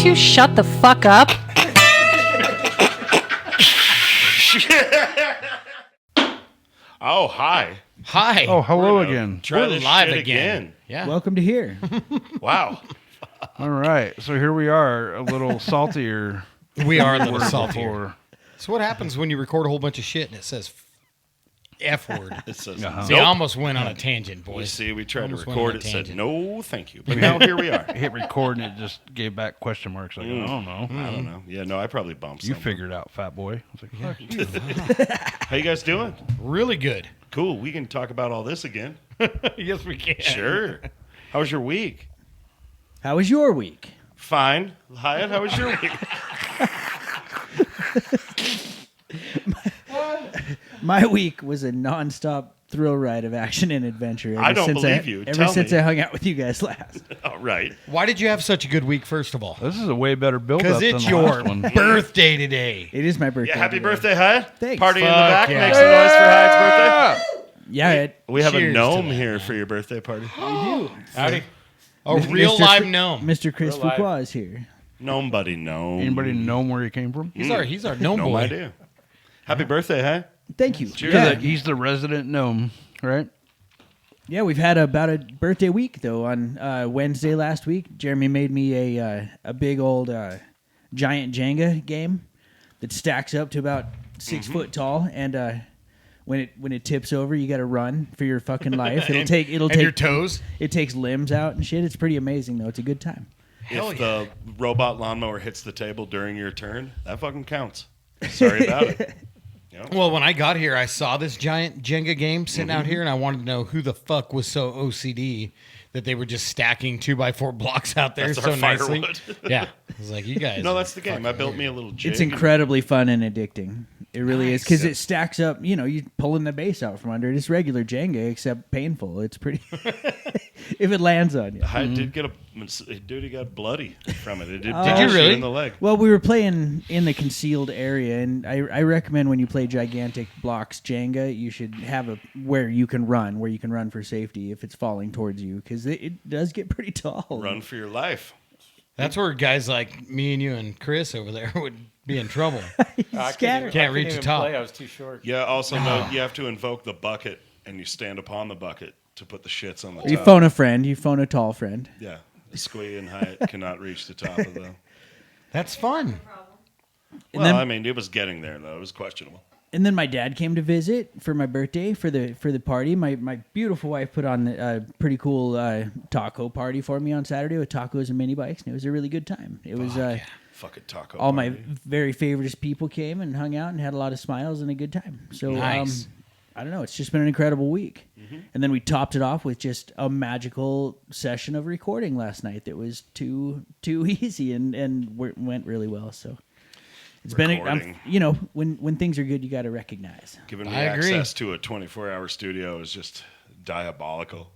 two shut the fuck up? Oh, hi. Hi. Oh, hello again. Try We're this live shit again. Yeah. Welcome to here. Wow. All right, so here we are, a little saltier. We are a than little we were saltier. before. So what happens when you record a whole bunch of shit and it says F word? It says, Uh-huh. See, I nope. almost went on a tangent, We boys. see, we tried to Almost went on record a it, said, tangent. no, thank you. But now here we are. Hit record and it just gave back question marks. Like, I don't know. I don't know. Yeah, no, I probably bumped You something. figured it out, fat boy. I was like, fuck you. How you guys doing? Really good. Cool. We can talk about all this again. Yes, we can. Sure. How was your week? How was your week? Fine. Hyatt, how was your week? My week was a nonstop thrill ride of action and adventure. I don't believe you. Ever Tell since me. I hung out with you guys last. All right. Why did you have such a good week, first of all? This is a way better build-up Because than it's the your last one. birthday today. It is my birthday. Yeah, happy today. birthday, Hyatt. Thanks. Party in the Fuck back. yeah. Make some noise for Hyatt's birthday. Yeah, We have a Cheers to gnome that, here man. for your birthday party. Howdy. A real live gnome. Mr. Chris Real live. Fuqua is here. Gnome buddy, gnome. Anybody know where he came from? He's our gnome No boy. idea. Happy birthday, huh? Thank you. Cheers. Yeah. He's the resident gnome, right? Yeah, we've had about a birthday week though. On Wednesday last week, Jeremy made me a big old giant Jenga game that stacks up to about 6 foot tall, and when it tips over, you got to run for your fucking life. It'll And take your toes. It takes limbs out and shit. It's pretty amazing though. It's a good time. Hell If yeah. the robot lawnmower hits the table during your turn, that fucking counts. Sorry about it. You know? Well, when I got here, I saw this giant Jenga game sitting out here, and I wanted to know who the fuck was so OCD that they were just stacking 2x4 blocks out there That's so our nicely. firewood. Yeah, I was like, you guys. No, are that's the game. I fucking built weird. me a little jig. It's incredibly fun and addicting. It really is because Nice. it stacks up. You know, you're pulling the base out from under it. It's regular Jenga except painful. It's pretty. If it lands on you. I did get dude, he got bloody from it. It did, Did bash you really? in the leg. Well, we were playing in the concealed area, and I recommend when you play gigantic blocks Jenga, you should have where you can run for safety if it's falling towards you, because it does get pretty tall. Run for your life. That's where guys like me and you and Chris over there would be in trouble. Scatter. Can't reach the top. I was too short. Yeah, also note you have to invoke the bucket, and you stand upon the bucket to put the shits on the You top. phone a friend. You phone a tall friend. Yeah, the Squee and Hyatt cannot reach the top of the... That's fun. Well, then- I mean, it was getting there, though. It was questionable. And then my dad came to visit for my birthday for the party. My beautiful wife put on a pretty cool taco party for me on Saturday with tacos and mini bikes, and it was a really good time. It was Fucking taco all my party. very favorite people came and hung out and had a lot of smiles and a good time. So Nice. I don't know. It's just been an incredible week. And then we topped it off with just a magical session of recording last night that was too easy and went really well. So it's Recording. been, when things are good, you got to recognize. Giving me I agree. access to a 24-hour studio is just diabolical.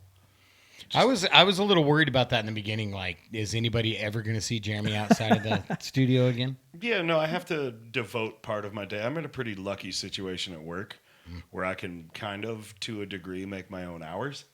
I was a little worried about that in the beginning. Like, is anybody ever going to see Jeremy outside of the studio again? Yeah, no, I have to devote part of my day. I'm in a pretty lucky situation at work where I can kind of, to a degree, make my own hours.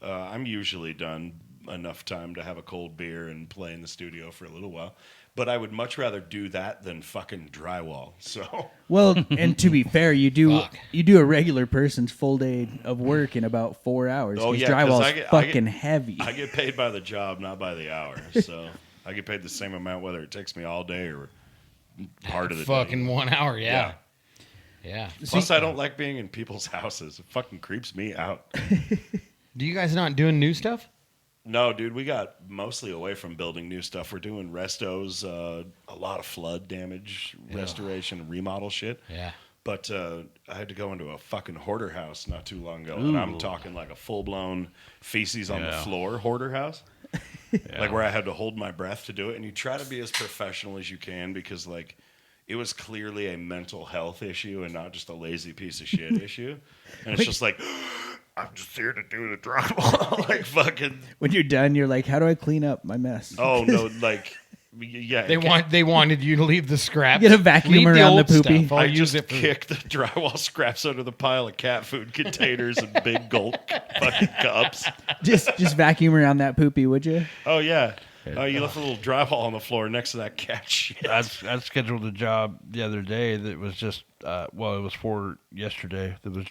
I'm usually done enough time to have a cold beer and play in the studio for a little while. But I would much rather do that than fucking drywall. So Well, and to be fair, you do Fuck. a regular person's full day of work in about 4 hours. Oh, 'cause yeah, 'cause drywall's I get- fucking heavy. I get paid by the job, not by the hour. So I get paid the same amount whether it takes me all day or part of the Fucking day. 1 hour, yeah. Yeah. Plus, I don't like being in people's houses. It fucking creeps me out. Do you guys not doing new stuff? No, dude, we got mostly away from building new stuff. We're doing restos, a lot of flood damage, restoration, and remodel shit. Yeah. But I had to go into a fucking hoarder house not too long ago, and I'm talking like a full-blown feces on the floor hoarder house. Like where I had to hold my breath to do it. And you try to be as professional as you can because, like, it was clearly a mental health issue and not just a lazy piece of shit issue. And it's just like... I'm just here to do the drywall. Like, fucking... When you're done, you're like, how do I clean up my mess? Oh, no, like... Yeah, They wanted you to leave the scraps. Get a vacuum Leave around old the poopy. stuff. I'll I use just it for kicked the drywall scraps under the pile of cat food containers and big gulp fucking cups. just vacuum around that poopy, would you? Oh, yeah. Oh, you left a little drywall on the floor next to that cat shit. I scheduled a job the other day that was just, it was for yesterday. That was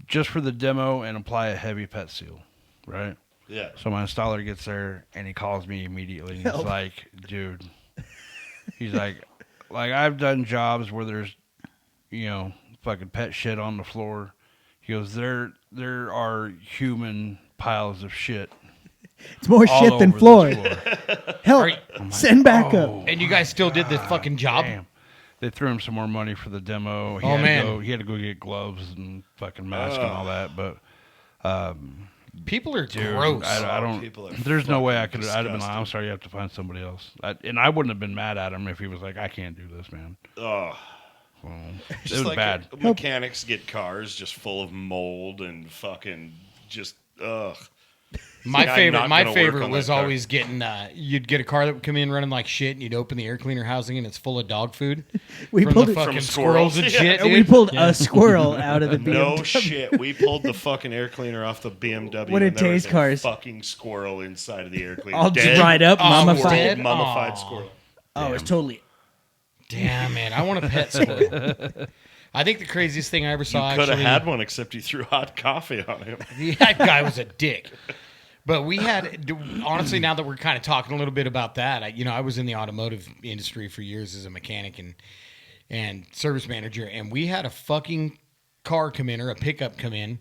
just for the demo and apply a heavy pet seal, right? Yeah. So my installer gets there and he calls me immediately. And he's like, dude, he's like I've done jobs where there's, fucking pet shit on the floor. He goes, there are human piles of shit. It's more all shit than over floor. this floor. Help! Send backup. And you guys still did the fucking job? Damn. They threw him some more money for the demo. He had to go get gloves and fucking mask and all that. But People are dude, gross. I don't. People are There's no way I could. I'd have been like, disgusting. I'm sorry, you have to find somebody else. And I wouldn't have been mad at him if he was like, I can't do this, man. Oh. Well, it Just was like bad. mechanics get cars just full of mold and fucking just ugh. My Like, I'm favorite, not my gonna work favorite on was that car. always getting. You'd get a car that would come in running like shit, and you'd open the air cleaner housing, and it's full of dog food We from pulled the it- fucking From squirrels squirrels. and Yeah. shit. And we Dude. pulled a squirrel out of the BMW. No shit. We pulled the fucking air cleaner off the BMW. What did and there was Tay's a cars? fucking squirrel inside of the air cleaner. All Dead. dried up, Oh, mummified. dead? Mummified Aw. squirrel. Oh, it's totally. Damn it! I want a pet squirrel. I think the craziest thing I ever You saw. could have actually, had one, except you threw hot coffee on him. That guy was a dick. But we had, honestly, now that we're kind of talking a little bit about that, I was in the automotive industry for years as a mechanic and service manager, and we had a fucking car come in, or a pickup come in,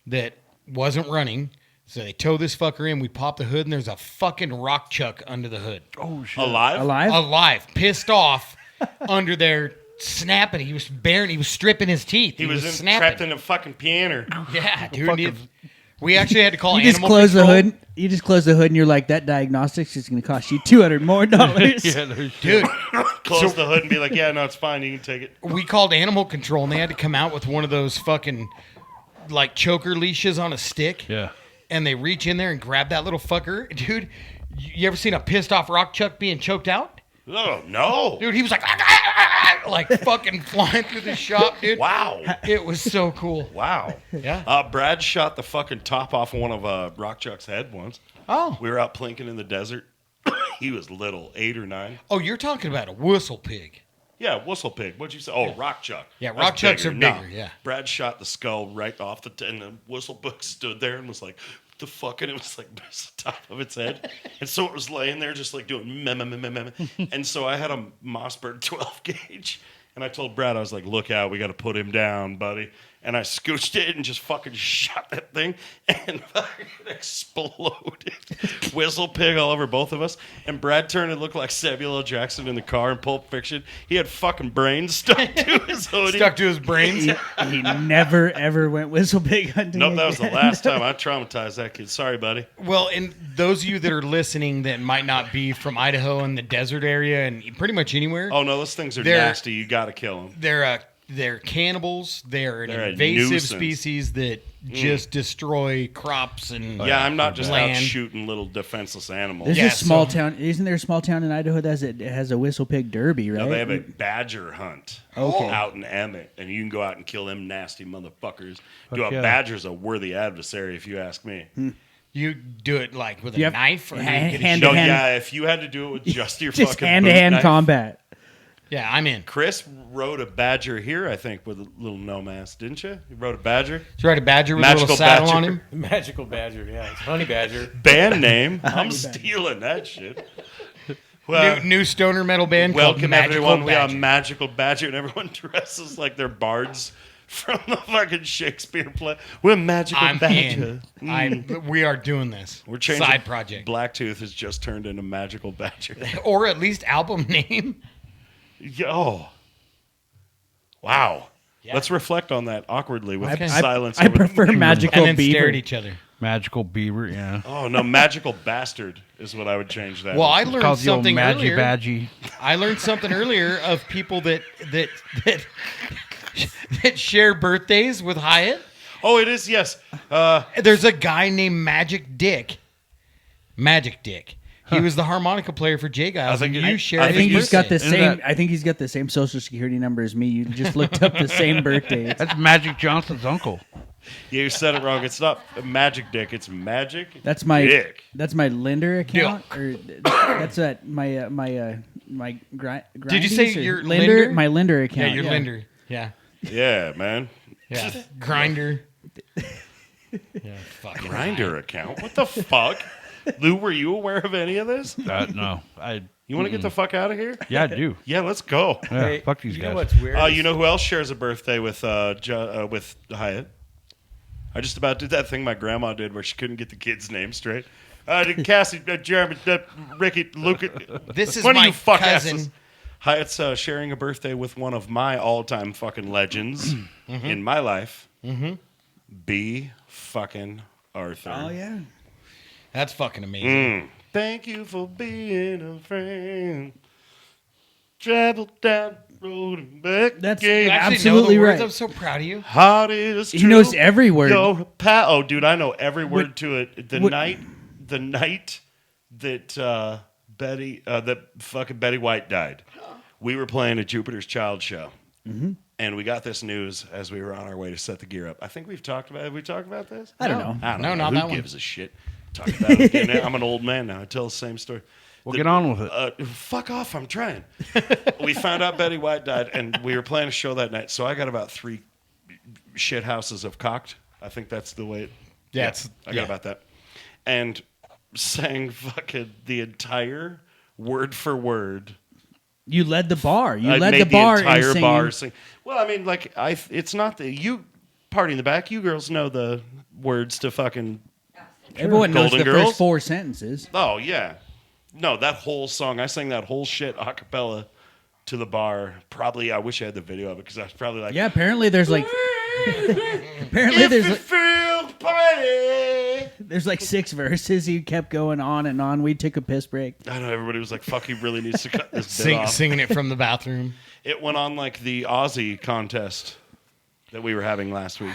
that wasn't running. So they tow this fucker in, we pop the hood, and there's a fucking rock chuck under the hood. Oh shit! Alive? Alive, pissed off, under there, snapping. He was stripping his teeth. He was snapping. trapped in a fucking piano. Yeah, dude. We actually had to call You just animal close the control. hood. You just close the hood, and you're like, that diagnostics is going to cost you $200 more. Yeah, no shit. Dude, Close the hood and be like, yeah, no, it's fine. You can take it. we called animal control, and they had to come out with one of those fucking like choker leashes on a stick. Yeah. And they reach in there and grab that little fucker. Dude, you ever seen a pissed off rock chuck being choked out? Oh, no. Dude, he was like, "Ah, ah, ah, ah," like fucking flying through the shop, dude. Wow. It was so cool. Wow. Yeah. Brad shot the fucking top off of one of Rock Chuck's head once. Oh. We were out plinking in the desert. He was little, 8 or 9. Oh, you're talking about a whistle pig. Yeah, whistle pig. What'd you say? Oh, rock chuck. Yeah, That's rock chucks are No. bigger, yeah. Brad shot the skull right off and the whistle pig stood there and was like, what the fuck? And it was like the top of its head. And so it was laying there just like doing meh, meh, meh, meh, meh. And so I had a Mossberg 12 gauge. And I told Brad, I was like, look out, we got to put him down, buddy. And I scooched it and just fucking shot that thing and fucking exploded. Whistle pig all over both of us. And Brad turned and looked like Samuel L. Jackson in the car in Pulp Fiction. He had fucking brains stuck to his hoodie. Stuck to his brains. He never, ever went whistle pig hunting. Nope, that was the again. last time I traumatized that kid. Sorry, buddy. Well, and those of you that are listening that might not be from Idaho and the desert area and pretty much anywhere, Oh, no, those things are They're- nasty. You got to kill them. they're cannibals. They're an They're a invasive nuisance. species that just destroy crops and Yeah, I'm not just out land. shooting little defenseless animals. There's Yeah, a small so- town. Isn't there a small town in Idaho that has a whistle pig derby, right? No, they have a badger hunt Okay. out in Emmett, and you can go out and kill them nasty motherfuckers. Fuck Do a yeah. badger's a worthy adversary, if you ask me. You do it like with a You have- knife, or do you hand- get a hand- No, to hand. yeah, if you had to do it with just your Just fucking hand-to-hand boot knife. combat. Yeah, I'm in. Chris rode a badger here, I think, with a little nomass, didn't you? You rode a badger. Did you ride a badger with a Magical little saddle badger. on him? Magical badger, yeah, it's honey badger. Band name. I'm Honey badger. stealing that shit. Well, New stoner metal band called welcome Magical everyone. We are Badger. Magical Badger, and everyone dresses like they're bards from the fucking Shakespeare play. We're Magical I'm Badger. in. We are doing this. We're changing. Side project. Blacktooth has just turned into Magical Badger. Or at least album name. Oh, wow. Yeah. Let's reflect on that awkwardly with Okay. silence. I over the prefer microphone. magical And then beaver. stare at each other. Magical beaver, yeah. Oh no, Magical Bastard is what I would change that. Well, I into. learned Called the old something Maggy earlier. Badgy. I learned something earlier of people that share birthdays with Hyatt. Oh, it is, yes. There's a guy named Magic Dick. Magic Dick. He was the harmonica player for J Giles. I think and it- you shared I I his think he's got the birthday. Isn't same. that- I think he's got the same social security number as me. You just looked up the same birthday. That's Magic Johnson's uncle. You said it wrong. It's not magic dick. It's magic That's my dick. That's my Linder account, or that's at my Did you say Grindies or your Linder? Linder? My Linder account. Yeah, your Linder. Yeah. Yeah, man. Yeah. Grinder. Yeah, fucking Grinder account? What the fuck? Lou, were you aware of any of this? No, You want to get the fuck out of here? yeah, I do. Yeah, let's go. Yeah, fuck these You guys. know what's weird? You know who else shares a birthday with Hyatt? I just about did that thing my grandma did where she couldn't get the kids' names straight. Cassie, Jeremy, Ricky, Luke. This is One of my you fuck cousin. asses. Hyatt's sharing a birthday with one of my all-time fucking legends in my life. B. fucking Arthur. Oh yeah. That's fucking amazing. Thank you for being a friend. Travel down the road and back. That's again. You actually absolutely know the words. right. I'm so proud of you. Heart is true. He knows every word. Oh, dude, I know every word to it. The night that that fucking Betty White died, we were playing a Jupiter's Child show, and we got this news as we were on our way to set the gear up. I think we've talked about. Have we talked about this? I don't know. I don't No, know. not Who that one. gives a shit? Talk about it again. I'm an old man now. I tell the same story. Well, get on with it. Fuck off. I'm trying. We found out Betty White died, and we were playing a show that night. So I got about 3 shit houses of cocked. I think that's the way. I got about that. And sang fucking the entire word for word. You led the bar. You I led made the bar entire in singing. bar sing. Well, I mean, like it's not the you party in the back. You girls know the words to fucking. Everyone knows Golden the Girls? first 4 sentences. Oh yeah, no, that whole song. I sang that whole shit a cappella to the bar. Probably, I wish I had the video of it because I was probably like, Yeah, apparently there's like if you feel party. there's like 6 verses. You kept going on and on. We took a piss break. I know everybody was like, "Fuck, he really needs to cut this bit off." Singing it from the bathroom. It went on like the Aussie contest that we were having last week.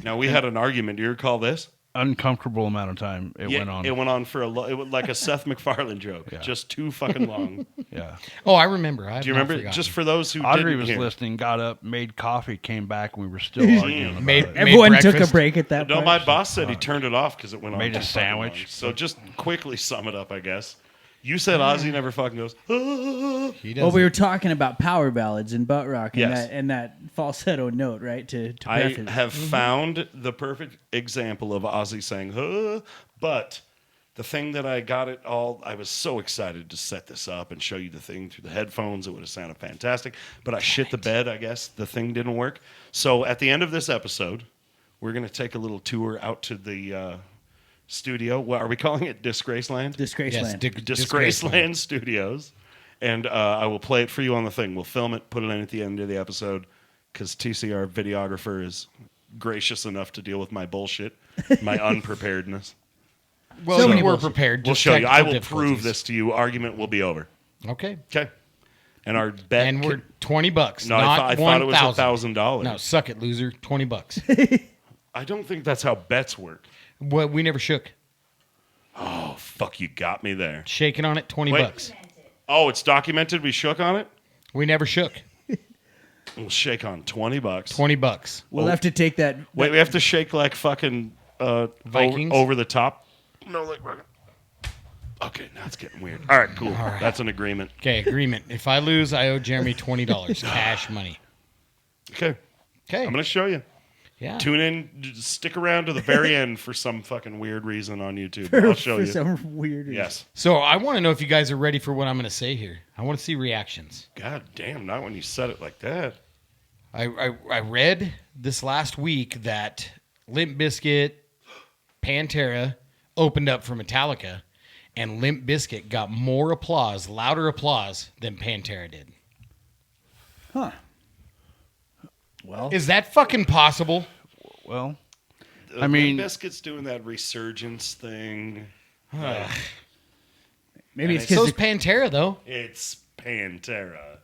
Now we had an argument. Do you recall this? Uncomfortable amount of time it went on. It went on for it was like a Seth MacFarlane joke, just too fucking long. Yeah. Oh, I remember. Do you remember? Just for those who Audrey didn't was hear. listening, got up, made coffee, came back, and we were still arguing about it. Everyone took a breakfast. break at that No, point. my boss said he turned it off because it went on. Made a too fucking sandwich. long. So just quickly sum it up, I guess. You said Ozzy never fucking goes. "Ah." He does. Well, we were talking about power ballads and butt rock and, Yes. that falsetto note, right? To I preface. have found the perfect example of Ozzy saying, "Huh," but the thing that I got it all, I was so excited to set this up and show you the thing through the headphones. It would have sounded fantastic, but I shit the bed, I guess. The thing didn't work. So at the end of this episode, we're going to take a little tour out to the studio. What are we calling it? Disgraceland? Disgraceland. Disgraceland Studios. And I will play it for you on the thing. We'll film it, put it in at the end of the episode, because TC, our videographer, is gracious enough to deal with my bullshit, my unpreparedness. Well, So you many were bullshit. prepared. We'll just show you. I technical will prove difficulties. this to you. Argument will be over. Okay. Okay. And our bet. And we're $20. No, not I thought it was $1,000. $1,000. No, suck it, loser. $20. I don't think that's how bets work. Well, we never shook. Oh, fuck, you got me there. Shaking on it, $20. Oh, it's documented. We shook on it. We never shook. We'll shake on $20. $20. We'll have to take that. Wait, we have to shake like fucking Vikings? over the top. No, like. Okay, now it's getting weird. All right, cool. That's an agreement. Okay, agreement. If I lose, I owe Jeremy $20 cash money. Okay, Okay. I'm gonna show you. Yeah. Tune in, just stick around to the very end for some fucking weird reason on YouTube. I'll show for you. some weird. Yes. So I want to know if you guys are ready for what I'm going to say here. I want to see reactions. God damn, not when you said it like that. I read this last week that Limp Bizkit, Pantera opened up for Metallica, and Limp Bizkit got more applause, louder applause than Pantera did. Huh. Well, Is that fucking possible? Well, I mean- Biscuit's doing that resurgence thing. maybe it's because So's Pantera, though. It's Pantera.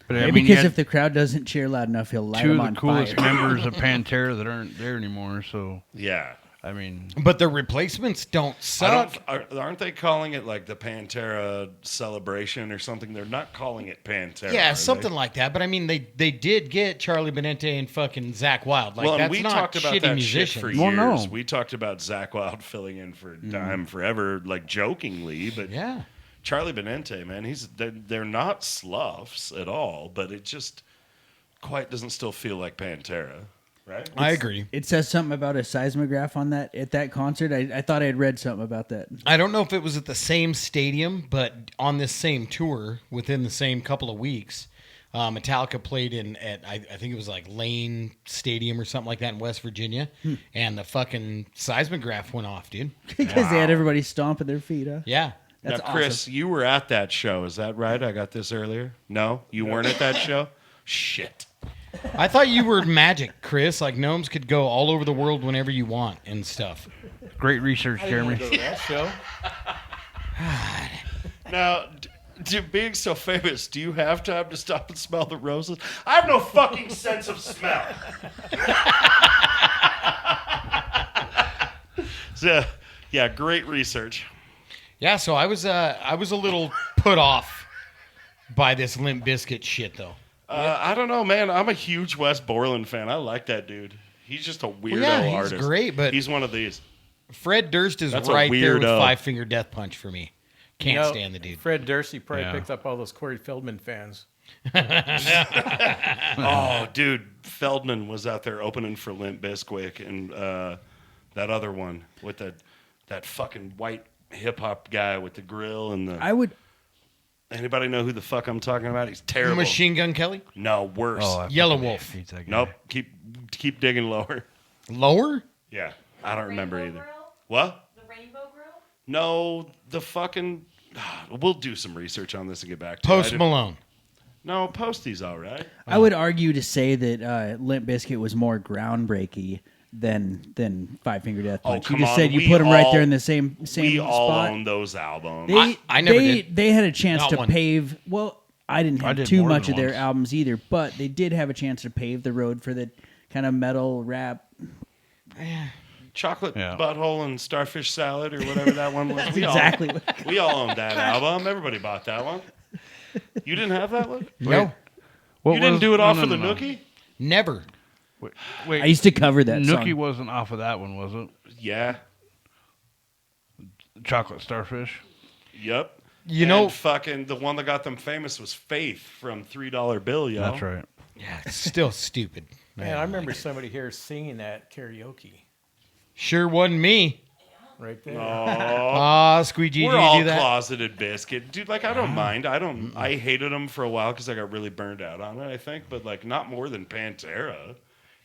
but maybe I mean, because you if the crowd doesn't cheer loud enough, he'll light two them of on the coolest fire. members of Pantera that aren't there anymore, so Yeah. I mean, But the replacements don't suck. Aren't they calling it like the Pantera celebration or something? They're not calling it Pantera. Yeah, are something they? like that. But I mean, they did get Charlie Benante and fucking Zach Wild. Like Well, and that's we not talked about shitty that musicians. shit for Well, years. no. We talked about Zach Wild filling in for Dime forever, like jokingly, but Yeah. Charlie Benante, man, they're not sloughs at all, but it just quite doesn't still feel like Pantera, right? I agree. It says something about a seismograph on that at that concert. I thought I had read something about that. I don't know if it was at the same stadium, but on this same tour, within the same couple of weeks, Metallica played at I think it was like Lane Stadium or something like that in West Virginia, and the fucking seismograph went off, dude. Because they had everybody stomping their feet, huh? Yeah. That's Now, Chris, awesome. you were at that show. Is that right? I got this earlier. No, you weren't at that show. Shit. I thought you were magic, Chris. Like gnomes could go all over the world whenever you want and stuff. great research, I didn't want Jeremy. to go to that show. Now, being so famous, do you have time to stop and smell the roses? I have no fucking sense of smell. So, yeah, great research. Yeah, so I was a little put off by this Limp Bizkit shit though. I don't know, man. I'm a huge Wes Borland fan. I like that dude. He's just a weirdo yeah, he's artist. great, but- he's one of these. Fred Durst is That's a right there with weirdo. Five Finger Death Punch for me. Can't You know, stand the dude. Fred Durst, he probably Yeah. picked up all those Corey Feldman fans. Oh, dude, Feldman was out there opening for Limp Bizkit and that other one with that fucking white hip hop guy with the grill and the. I would. Anybody know who the fuck I'm talking about? He's terrible. Machine Gun Kelly? No, worse. Oh, I Yellow fucking Wolf. hate that guy. Nope. Keep digging lower. Lower? Yeah, I don't remember Rainbow either. Grill? What? The Rainbow Grill? No, the fucking. We'll do some research on this and get back to Post it. Malone. No, Posty's all right. I would argue to say that Limp Bizkit was more groundbreaking than Five Finger Death Oh, Punch. come you just on. said you We put them right all- there in the same We all spot. own those albums. They, I never they, did. They had a chance Not to one. pave. Well, I didn't I have did too more much than of their once. albums either, but they did have a chance to pave the road for the kind of metal rap. Chocolate Yeah. Butthole and Starfish Salad or whatever that one was. Exactly. what- We all owned that album. Everybody bought that one. You didn't have that one? No. What You didn't was- do it no, off no, of the no, no. Nookie? Never. Wait, I used to cover that Nookie song. wasn't off of that one, was it? Yeah. Chocolate Starfish. Yep. You know- And fucking the one that got them famous was Faith from $3 Bill, yo. That's right. Yeah, it's still stupid. Man, I remember somebody here singing that karaoke Sure wasn't me. right there. Ah, Squeegee, We're do you all do that? closeted Biscuit. Dude, like, I don't mind. I hated them for a while because I got really burned out on it, I think. But, like, not more than Pantera.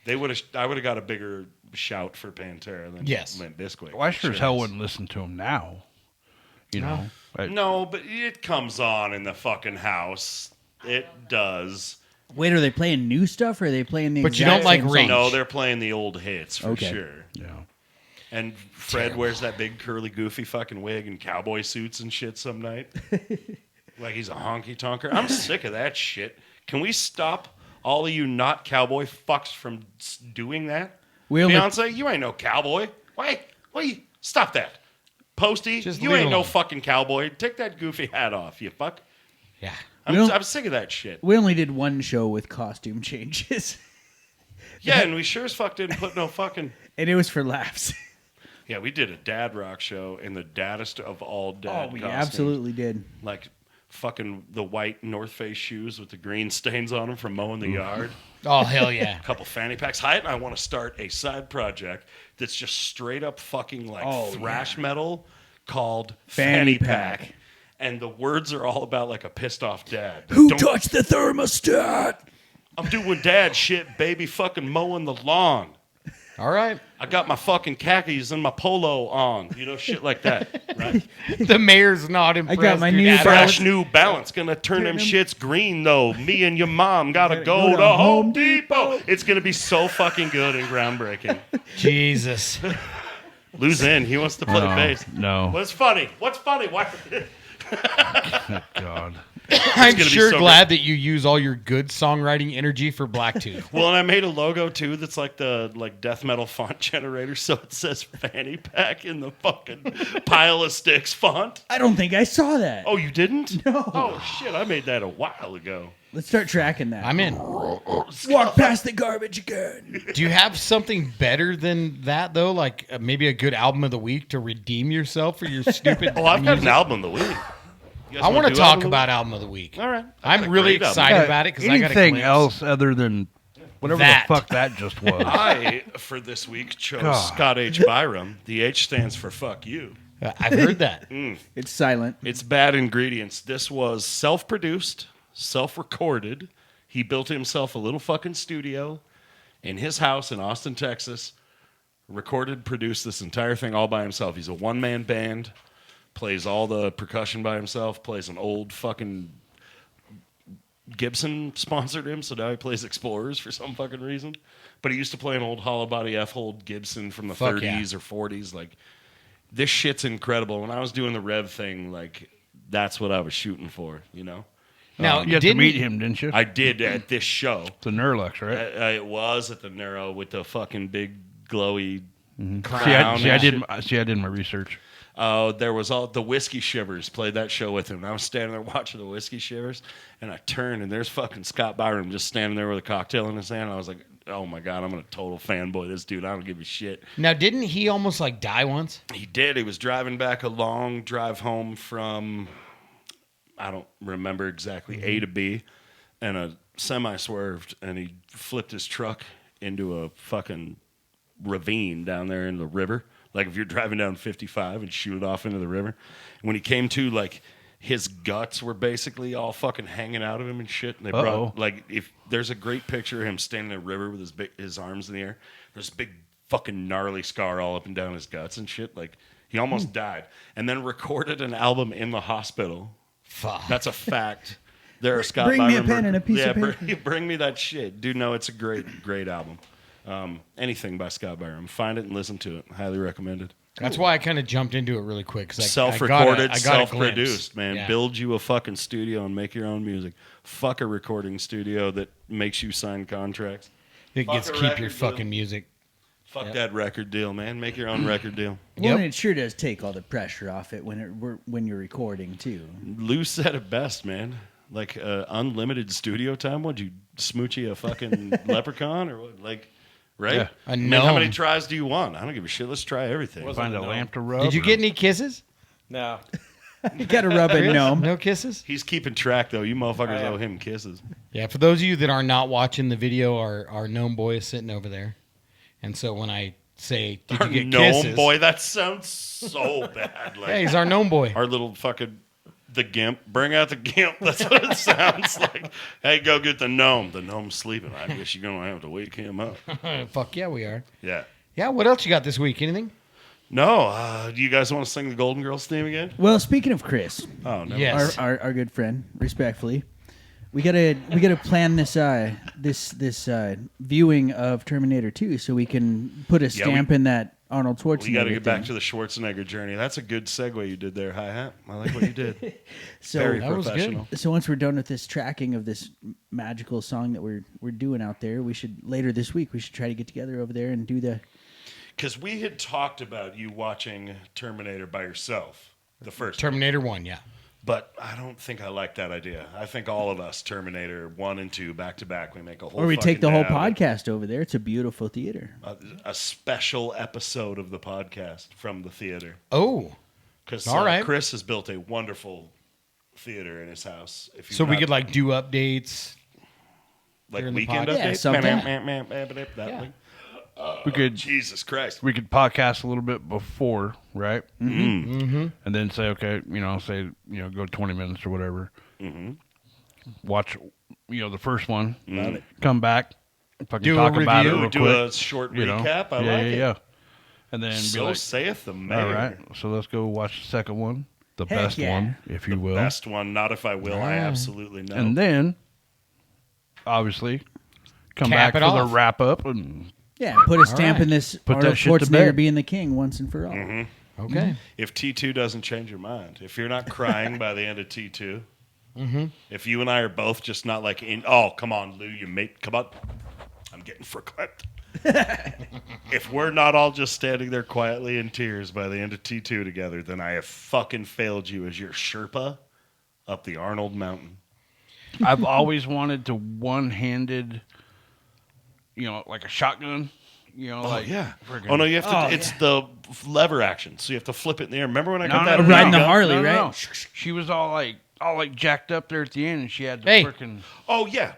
I would have got a bigger shout for Pantera than Yes. Limp Bizkit. Well, I sure as hell is. wouldn't listen to him now. You know? But No, but it comes on in the fucking house. It does. Wait, are they playing new stuff or are they playing the But you exact don't like same Range. song? No, they're playing the old hits for Okay. sure. yeah. And Fred wears that big curly goofy fucking wig and cowboy suits and shit some night. Like he's a honky tonker. I'm sick of that shit. Can we stop all of you not cowboy fucks from doing that? We only- Beyonce, you ain't no cowboy. Why? Stop that. Posty, Just you leave ain't it no alone. fucking cowboy. Take that goofy hat off, you fuck. Yeah. We don't- I'm sick of that shit. We only did one show with costume changes, Yeah, and we sure as fuck didn't put no fucking... and it was for laughs. Yeah, we did a dad rock show in the daddest of all dad We costumes. absolutely did. Like fucking the white North Face shoes with the green stains on them from mowing the yard. Oh, hell yeah. A couple fanny packs. Hyatt and I want to start a side project that's just straight up fucking like thrash metal called Fanny Fanny Pack. And the words are all about like a pissed off dad. Who Don't- touched the thermostat? I'm doing dad shit, baby, fucking mowing the lawn. All right. I got my fucking khakis and my polo on. You know, shit like that. Right? The mayor's not impressed. got my dude. new Adam- Fresh new balance. Gonna turn them them- shits green though. Me and your mom gotta go to Home Depot. It's gonna be so fucking good and groundbreaking. Jesus. Lose in. He wants to play bass. No. What's funny? What's funny? Why? God. I'm gonna be sure so glad that you use all your good songwriting energy for Blacktooth. Well, and I made a logo too that's like the death metal font generator, so it says fanny pack in the fucking pile of sticks font. I don't think I saw that. Oh, you didn't? No. Oh shit, I made that a while ago. Let's start tracking that. I'm in. Walk past the garbage again. Do you have something better than that though? Like maybe a good album of the week to redeem yourself for your stupid. Oh, I've got an music? album of the week. You guys I want wanna to do talk album of the about album of the week. week? All right. I'm really excited about it because I got a anything glimpse. else other than whatever That. the fuck that just was. I, for this week, chose God. Scott H. Byram. The H stands for fuck you. I've heard that. It's silent. It's bad ingredients. This was self-produced, self-recorded. He built himself a little fucking studio in his house in Austin, Texas. Recorded, produced this entire thing all by himself. He's a one-man band. Plays all the percussion by himself. Plays an old fucking Gibson sponsored him, so now he plays Explorers for some fucking reason. But he used to play an old hollow body F-hold Gibson from the Fuck 30s or 40s. Like, this shit's incredible. When I was doing the Rev thing, like, that's what I was shooting for, you know? Now You had to meet him, didn't you? I did at this show. The Nerlux, right? It was at the Neuro with the fucking big glowy See, crown. I and did my research. there was all the Whiskey Shivers played that show with him. And I was standing there watching the Whiskey Shivers, and I turned and there's fucking Scott Byram just standing there with a cocktail in his hand. I was like, oh my god, I'm gonna total fanboy this dude. I don't give a shit. Now, didn't he almost like die once? He did. He was driving back a long drive home from, I don't remember exactly, A to B, and a semi swerved, and he flipped his truck into a fucking ravine down there in the river. Like if you're driving down 55 and shoot it off into the river. And when he came to, like, his guts were basically all fucking hanging out of him and shit. And they brought, like, if there's a great picture of him standing in the river with his arms in the air. There's a big fucking gnarly scar all up and down his guts and shit. Like, he almost died. And then recorded an album in the hospital. Fuck. That's a fact. There are Scott Bring me a Byram pen and a piece of paper. Bring me that shit. Dude, no, it's a great album. Anything by Scott Byram. Find it and listen to it. Highly recommended. That's why I kind of jumped into it really quick. 'Cause Self-recorded, I got a self-produced, glimpse. man. Yeah. Build you a fucking studio and make your own music. Fuck a recording studio that makes you sign contracts. It gets Fuck a keep record your deal. fucking music. Fuck that record deal, man. Make your own record deal. Well, Yep. and it sure does take all the pressure off it when you're recording too. Lou said it best, man. Like unlimited studio time. Would you smoochy a fucking leprechaun or what? Like, right? Yeah. A I mean, how many gnome. tries do you want? I don't give a shit. Let's try everything. Wasn't Find a no. lamp to rub. Did you get any kisses? No. You got to rub a gnome. No kisses? He's keeping track, though. You motherfuckers I am. owe him kisses. Yeah, for those of you that are not watching the video, our gnome boy is sitting over there. And so when I say, did you get Gnome kisses? boy, that sounds so bad. Like, Yeah, he's our gnome boy. our little fucking the gimp. Bring out the gimp. That's what it sounds like. Hey, go get the gnome. The gnome's sleeping. I guess you're gonna have to wake him up. Fuck yeah, we are. Yeah. Yeah, what else you got this week? Anything? No. Do you guys want to sing the Golden Girls theme again? Well, speaking of Chris, Oh no. Yes. our good friend, respectfully, we gotta plan this viewing of Terminator 2 so we can put a stamp in that Arnold Schwarzenegger. We got to get back thing. to the Schwarzenegger journey. That's a good segue you did there, hi hat. I like what you did. So Very That was good. professional. So once we're done with this tracking of this magical song that we're doing out there, we should later this week we should try to get together over there and do the. Because we had talked about you watching Terminator by yourself, the first one. Terminator 1, yeah. But I don't think I like that idea. I think all of us, Terminator 1 and 2, back to back, we make a whole Or we take the whole fucking day out of it. podcast over there. It's a beautiful theater. A special episode of the podcast from the theater. Oh, Because All right. Chris has built a wonderful theater in his house. If you've so we not- could like do updates. like during the weekend pod- updates? Yeah, something. That Yeah. thing. We could Jesus Christ. we could podcast a little bit before, right? Mm-hmm. And then say, okay, go 20 minutes or whatever. Mm-hmm. Watch, the first one. Love it. Come back, fucking Do a talk about it review. real Do quick. a short you know? recap. I yeah, like it. yeah. And then So be like, saith the mayor. all right, so let's go watch the second one, the Heck best yeah. one, if you will. Best one, not if I will. I Ah. absolutely know. And then, obviously, come Cap back it for the off. wrap up and Yeah, put a stamp right. in this Put that Arnold shit to Schwarzenegger bed. being the king once and for all. Mm-hmm. Okay. If T2 doesn't change your mind, if you're not crying by the end of T2, Mm-hmm. If you and I are both just not like oh, come on, Lou, come on. I'm getting verklempt. If we're not all just standing there quietly in tears by the end of T2 together, then I have fucking failed you as your Sherpa up the Arnold Mountain. I've always wanted to one-handed, like a shotgun. Like yeah. friggin- Oh no, you have to. It's the lever action, so you have to flip it in the air. Remember when I got that? no. Riding the gun? Harley, No, right? no. She was all like jacked up there at the end, and she had the Hey. freaking. Oh yeah.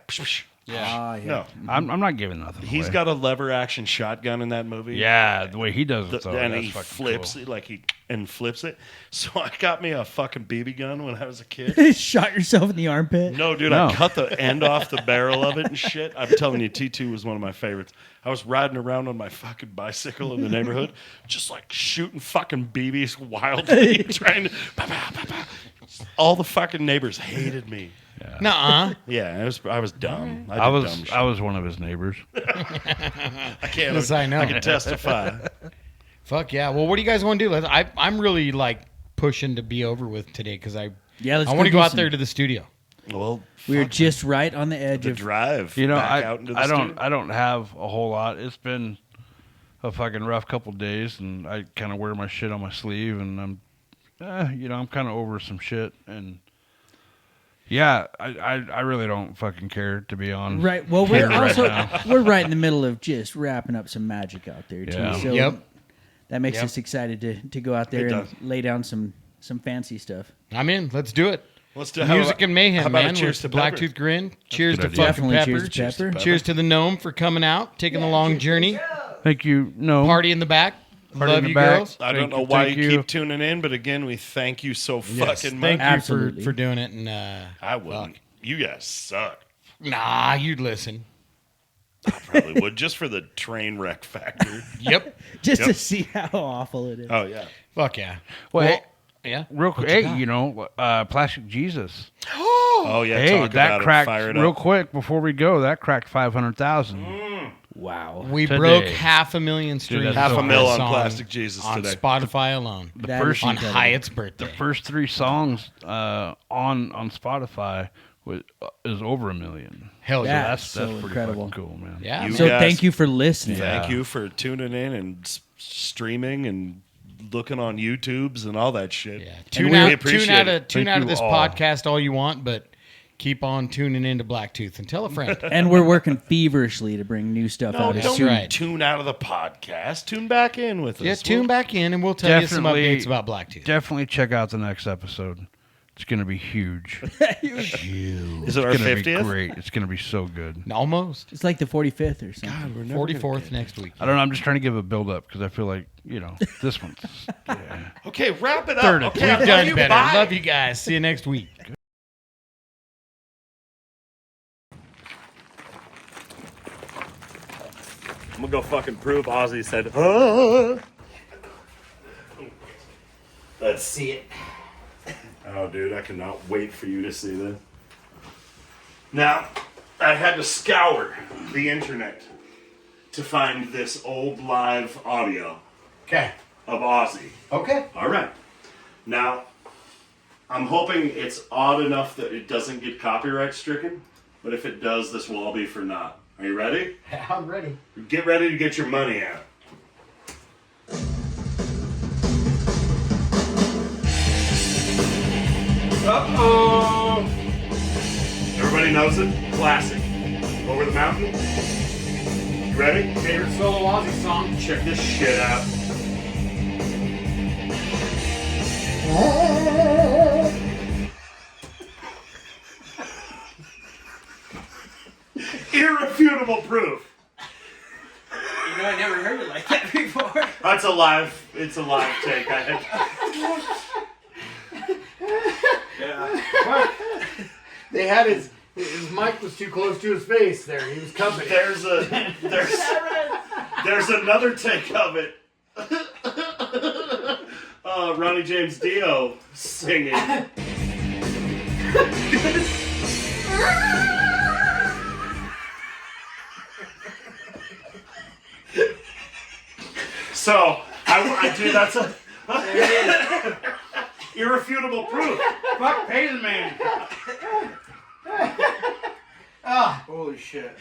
Yeah. No, I'm not giving nothing. he's away. got a lever action shotgun in that movie. Yeah, the way he does it, though, and that's he fucking flips cool. it and flips it. So I got me a fucking BB gun when I was a kid. Shot yourself in the armpit. No, dude, No. I cut the end off the barrel of it and shit. I'm telling you, T2 was one of my favorites. I was riding around on my fucking bicycle in the neighborhood, just like shooting fucking BBs wildly, trying to. All the fucking neighbors hated me. Nuh-uh. Yeah, I was dumb. I did dumb shit. was one of his neighbors. I can't. Yes, I know. I can testify. Fuck yeah. Well, what do you guys want to do? I'm really like pushing to be over with today because I Let's want to do go out some- there to the studio. Well, We were fuck, just right on the edge the of. drive. back out into the I studio. don't have a whole lot. It's been a fucking rough couple days, and I kind of wear my shit on my sleeve, and I'm kind of over some shit, and yeah, I really don't fucking care to be on. Right. Well, we're here right also now. we're right in the middle of just wrapping up some magic out there too. Yeah. So Yep. that makes Yep. us excited to go out there It and does. lay down some fancy stuff. I'm in. Let's do it. Let's do Music and how mayhem, about a man. cheers with to Pepper? Blacktooth Grin. Cheers a to good idea. fucking Definitely Pepper. cheers to Pepper. Cheers to the gnome for coming out, taking the long journey. Thank you. No. Party in the back. Party in Love the you, back. girls. I don't Thank know you, why thank you you. keep tuning in, but again, we thank you so Yes, fucking thank much. you Absolutely. for doing it. And I wouldn't. You guys suck. nah, you'd listen. Probably would just for the train wreck factor. Yep. Just to Yep. see how awful it is. Oh yeah. Fuck yeah. Well, yeah. real quick. Hey, Plastic Jesus. Oh yeah. Hey, talk that about cracked it. Fire it real up. quick before we go. That cracked 500,000. Wow. We Today. broke 500,000 streams. that's of $500,000 our on song Plastic Jesus on today. Spotify alone. That first- is On incredible. Hyatt's birthday. The first 3 songs on Spotify is over 1 million. Hell yeah. That's That's so pretty incredible. fucking cool, man. Yeah. You So guys- thank you for listening. Thank you for tuning in and streaming and looking on YouTubes and all that shit. Yeah. We Tune out appreciate it. tune Thank out of you this all. podcast all you want, but keep on tuning into Blacktooth and tell a friend. And we're working feverishly to bring new stuff No, out as don't soon. right. tune out of the podcast. Tune back in with us. Yeah, tune back in and we'll tell you some Definitely- updates about Blacktooth. Definitely check out the next episode. It's going to be huge. Is it our It's going to be 50th? great. It's going to be so good. Almost. It's like the 45th or something. 44th next week. I don't know. I'm just trying to give a build up because I feel like, this one's. Yeah. Okay, wrap it up. Third Okay, I We've love done you. better. Bye. Love you guys. See you next week. I'm gonna go fucking prove Ozzy said, huh? Let's see it. Oh, dude, I cannot wait for you to see this. Now, I had to scour the internet to find this old live audio Okay. of Ozzy. Okay. All right. Now, I'm hoping it's odd enough that it doesn't get copyright stricken, but if it does, this will all be for naught. Are you ready? I'm ready. Get ready to get your money out. Uh-oh! Everybody knows it? Classic. Over the mountain? You ready? Favorite solo Ozzy song. Check this shit out. Irrefutable proof. You know, I never heard it like that before. It's a live take. I had. They had his mic was too close to his face there. He was company. There's another take of it. Ronnie James Dio singing. So I do. That's a irrefutable proof. Fuck, pay the man. Holy shit.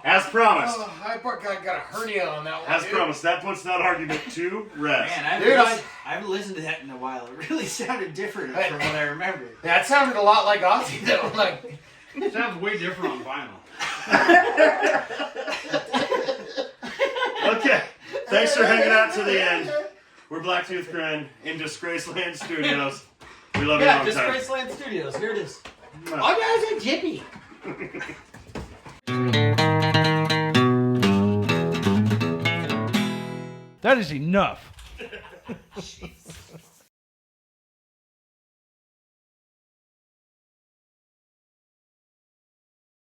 As promised. I got a hernia on that one. As promised. That puts that argument to rest. Man, I haven't listened to that in a while. It really sounded different from what I remember. That sounded a lot like Ozzy, though. Like, It sounds way different on vinyl. Okay. Thanks for hanging out to the end. We're Blacktooth GRIN in Disgraceland Studios. We love you long time. Disgraceland Studios. Here it is. oh, there's a jippy. That is enough.